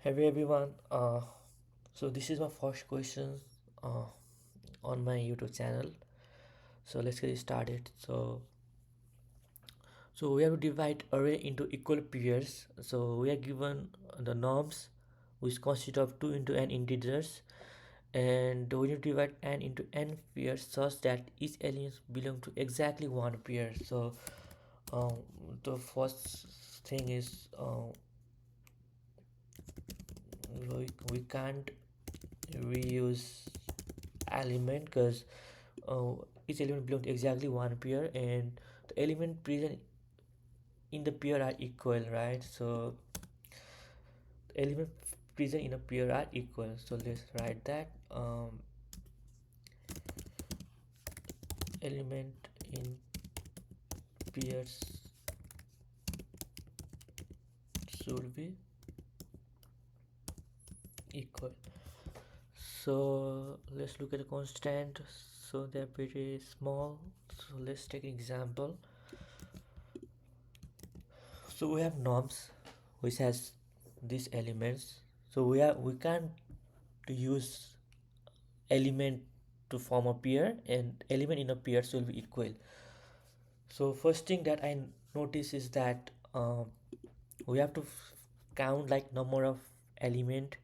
Hey everyone, so this is my first question uh, on my YouTube channel. So let's get started. So we have to divide array into equal pairs. So we are given the norms, which consist of 2 into n integers, and we need to divide n into n pairs such that each element belong to exactly one pair. So um, the first thing is we can't reuse element because uh, each element belongs to exactly one pair and the element present in the pair are equal, right? So the element present in a pair are equal, so let's write that element in pairs should be equal. So let's look at the constant. So they're pretty small, so let's take an example. So we have norms which has these elements, so we can't use element to form a pair, and element in a pair will be equal. So first thing that I notice is that we have to count like number of element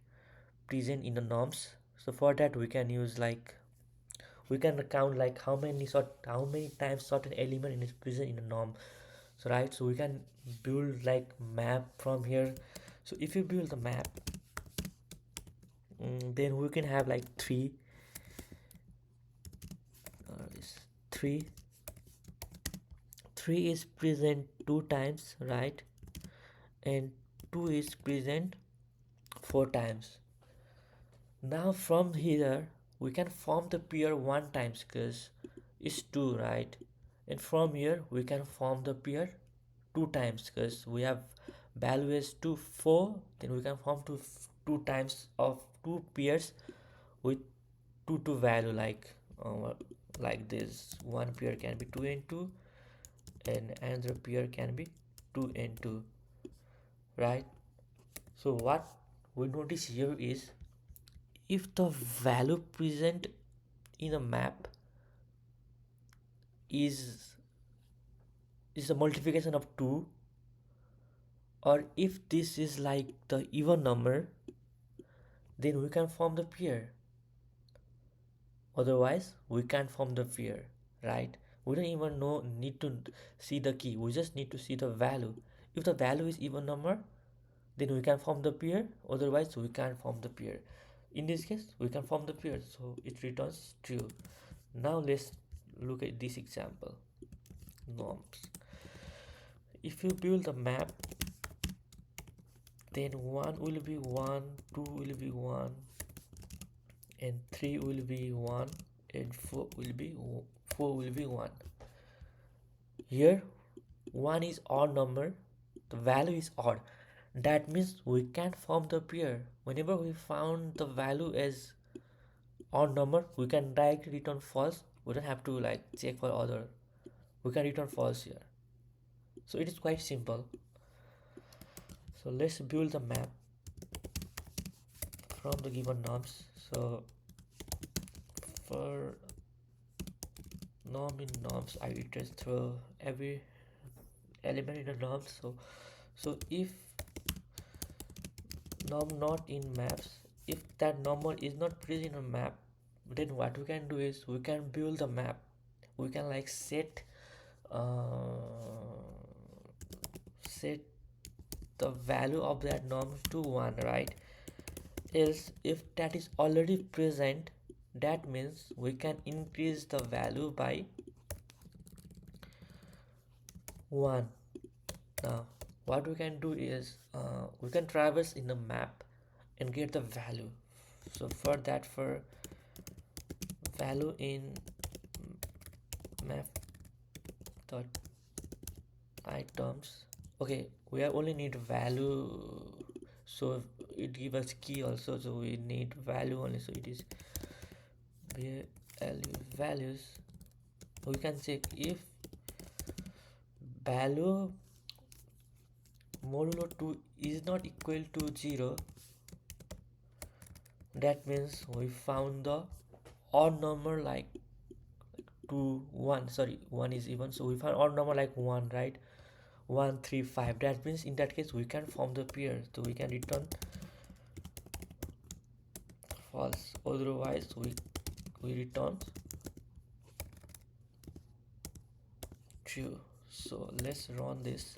present in the norms. So for that we can use like we can count like how many times certain element is present in the norm. So right, so we can build like map from here. So if you build the map, then we can have like is three three is present two times, right? And 2 is present 4 times. Now from here we can form the pair one times because it's 2, right? And from here we can form the pair two times because we have value is 2 4, then we can form two times of two pairs with 2 value like this. One pair can be 2 and 2 and another pair can be 2 and 2, right? So what we notice here is if the value present in a map is a multiplication of 2, or if this is like the even number, then we can form the pair. Otherwise we can't form the pair, right? We don't even know need to see the key, we just need to see the value. If the value is even number, then we can form the pair, otherwise we can't form the pair. In this case we can form the pair, so it returns true. Now let's look at this example. Norms, if you build a map, then 1 will be 1, 2 will be 1, and 3 will be 1, and 4 will be 1. Here 1 is odd number, the value is odd, that means we can form the pair. Whenever we found the value as odd number, we can directly return false. We don't have to like check for other, we can return false here. So it is quite simple. So let's build the map from the given norms. So for norm in norms, I iterate through every element in the norm. So if norm not in maps, if that number is not present in a map, then what we can do is we can build the map. We can like uh, set the value of that norm to 1, right? Else if that is already present, that means we can increase the value by 1. Now what we can do is we can traverse in the map and get the value. So for that, for value in map dot items, okay, we only need value, so it give us key also, so we need value only, so it is value values. We can check if value modulo 2 is not equal to 0, That means we found the odd number like 2 1, sorry, 1 is even, so we found odd number like 1, right? 1 3 5. That means in that case we can form the pair, so we can return false, otherwise we return true. So let's run this.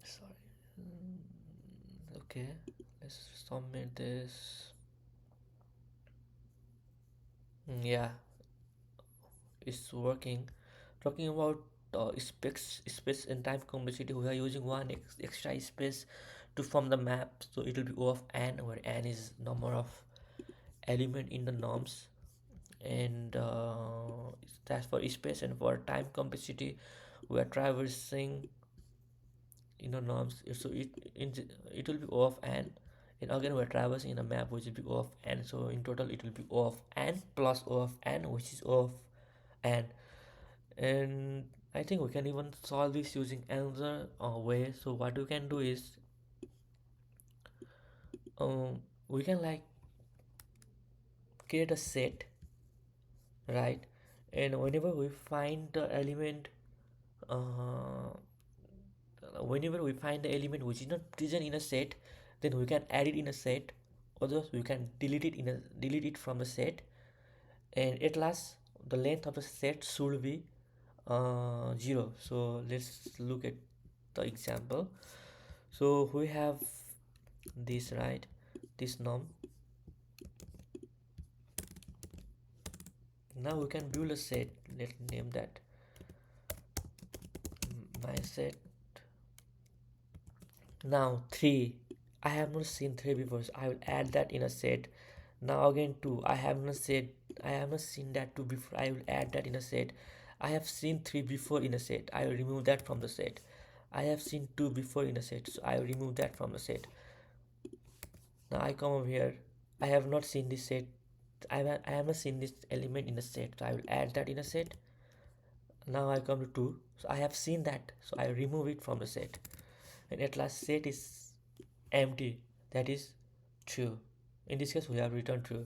Sorry. Okay, let's submit this. Yeah, it's working. Talking about space and time complexity, we are using one extra space to form the map, so it will be O of n, where n is number of element in the norms, and that's for space. And for time complexity, we are traversing in the norms, so it will be O of n, and again we're traversing in a map which will be O of n, so in total it will be O of n plus O of n, which is O of n. And I think we can even solve this using another way. So what we can do is, we can like create a set, right? And whenever we find the element, uh, whenever we find the element which is not present in a set, then we can add it in a set, otherwise we can delete it from the set. And at last the length of the set should be 0. So let's look at the example. So we have this, right? This num. Now we can build a set. Let's name that my set. Now 3, I have not seen 3 before, so I will add that in a set. Now again 2, I have not seen that 2 before, I will add that in a set. I have seen 3 before in a set, I will remove that from the set. I have seen 2 before in a set, so I will remove that from the set. Now I come over here, I have not seen this set, I have not seen this element in a set, so I will add that in a set. Now I come to 2, so I have seen that, so I remove it from the set. And at last set is empty, that is true. In this case we have returned true.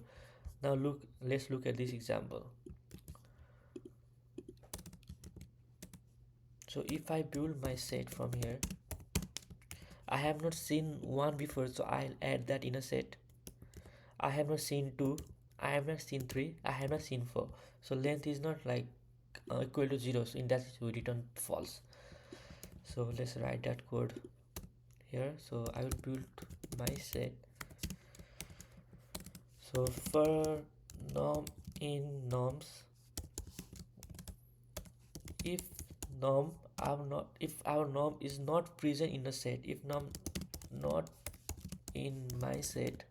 Now let's look at this example. So if I build my set from here, I have not seen 1 before, so I'll add that in a set. I have not seen 2, I have not seen 3, I have not seen 4, so length is not like equal to 0, so in that case we return false. So let's write that code here. So I will build my set. So for norm in norms, if if our norm is not present in the set, if norm not in my set,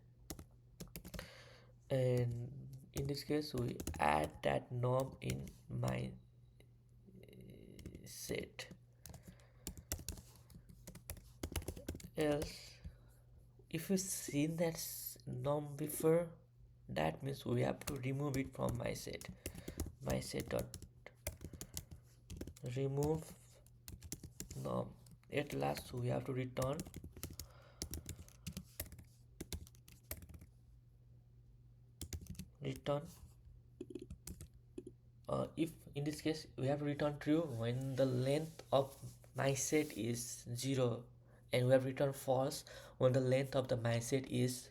and in this case we add that norm in my set. Else, if we seen that norm before, that means we have to remove it from my set. My set dot remove norm. At last we have to return if in this case we have to return true when the length of my set is 0, and we have returned false when the length of the my set is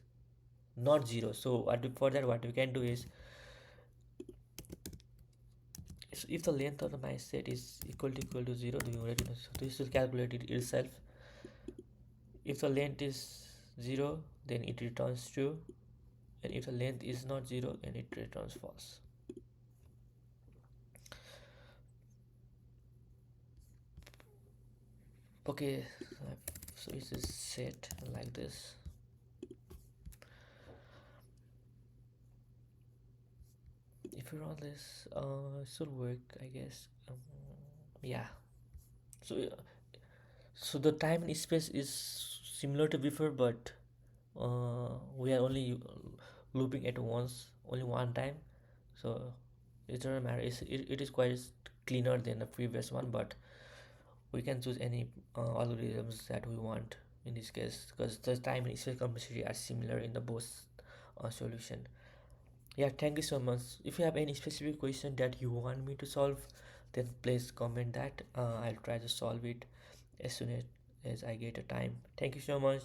not 0. So for that what we can do is, if the length of the my set is equal to 0, then we already know, so this will calculate it itself. If the length is 0, then it returns true, and if the length is not 0, then it returns false. Okay, so it's a set like this. If you run this, it should work, I guess. Yeah. So so the time and space is similar to before, but we are only looping at only one time, so it doesn't matter. It is quite cleaner than the previous one, but we can choose any algorithms that we want. in this case, because the time and initial complexity are similar in the both solution. Yeah, thank you so much. If you have any specific question that you want me to solve, then please comment that. I'll try to solve it as soon as I get a time. Thank you so much.